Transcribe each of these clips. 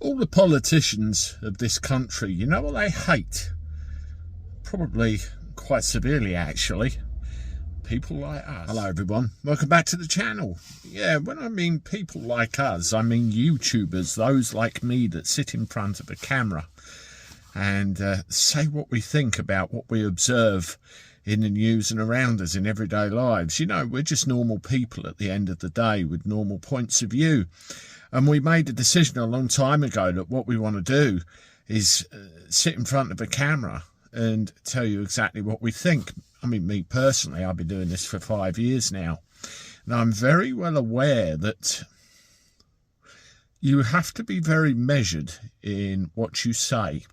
All the politicians of this country, you know what they hate? Probably quite severely, actually. People like us. Hello everyone, welcome back to the channel. Yeah, when I mean people like us, I mean YouTubers, those like me that sit in front of a camera and say what we think about what we observe in the news and around us in everyday lives. You know, we're just normal people at the end of the day with normal points of view. And we made a decision a long time ago that what we want to do is sit in front of a camera and tell you exactly what we think. I mean, me personally, I've been doing this for 5 years now. And I'm very well aware that you have to be very measured in what you say.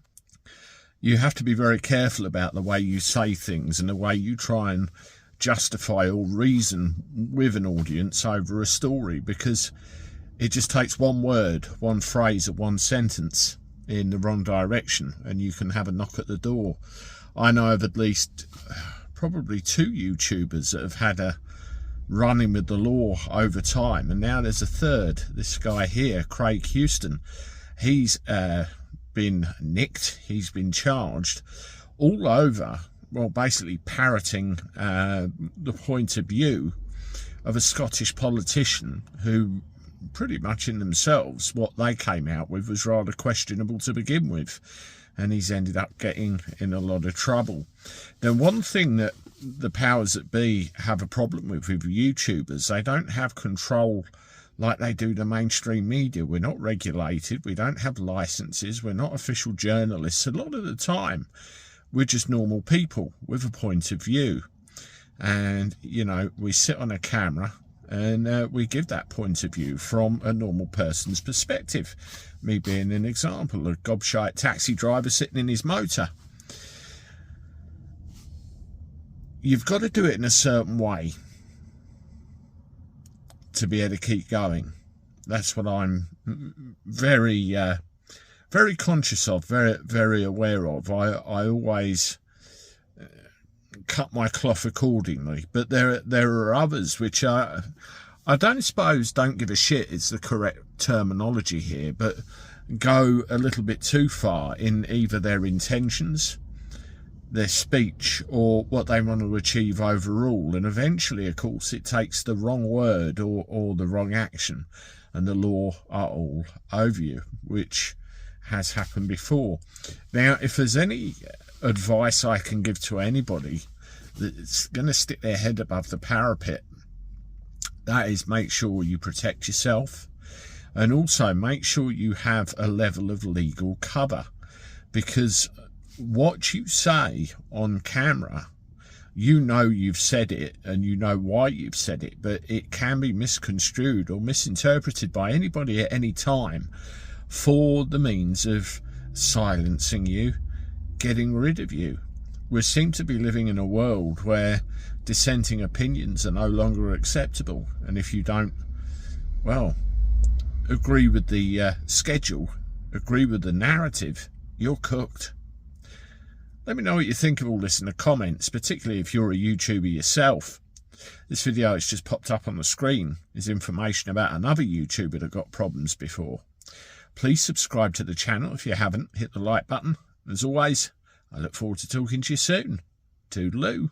You have to be very careful about the way you say things and the way you try and justify or reason with an audience over a story, because it just takes one word, one phrase or one sentence in the wrong direction and you can have a knock at the door. I know of at least probably 2 YouTubers that have had a run-in with the law over time, and now there's a third. This guy here, Craig Houston, he's been nicked, he's been charged all over, well, basically parroting the point of view of a Scottish politician who pretty much in themselves, what they came out with was rather questionable to begin with, and he's ended up getting in a lot of trouble. Now, one thing that the powers that be have a problem with YouTubers, they don't have control like they do the mainstream media. We're not regulated, we don't have licenses, we're not official journalists. A lot of the time we're just normal people with a point of view, and you know, we sit on a camera and we give that point of view from a normal person's perspective. Me being an example, a gobshite taxi driver sitting in his motor. You've got to do it in a certain way to be able to keep going. That's what I'm very conscious of, very aware of. I always cut my cloth accordingly, but there are others which are, I don't suppose don't give a shit is the correct terminology here, but go a little bit too far in either their intentions, their speech, or what they want to achieve overall. And eventually, of course, it takes the wrong word or the wrong action and the law are all over you, which has happened before. Now, if there's any advice I can give to anybody that's going to stick their head above the parapet, that is, make sure you protect yourself, and also make sure you have a level of legal cover, because what you say on camera, you know you've said it and you know why you've said it, but it can be misconstrued or misinterpreted by anybody at any time for the means of silencing you, getting rid of you. We seem to be living in a world where dissenting opinions are no longer acceptable, and if you don't, well, agree with the schedule, agree with the narrative, you're cooked. Let me know what you think of all this in the comments, particularly if you're a YouTuber yourself. This video that's just popped up on the screen is information about another YouTuber that got problems before. Please subscribe to the channel if you haven't, hit the like button. As always, I look forward to talking to you soon. Toodaloo.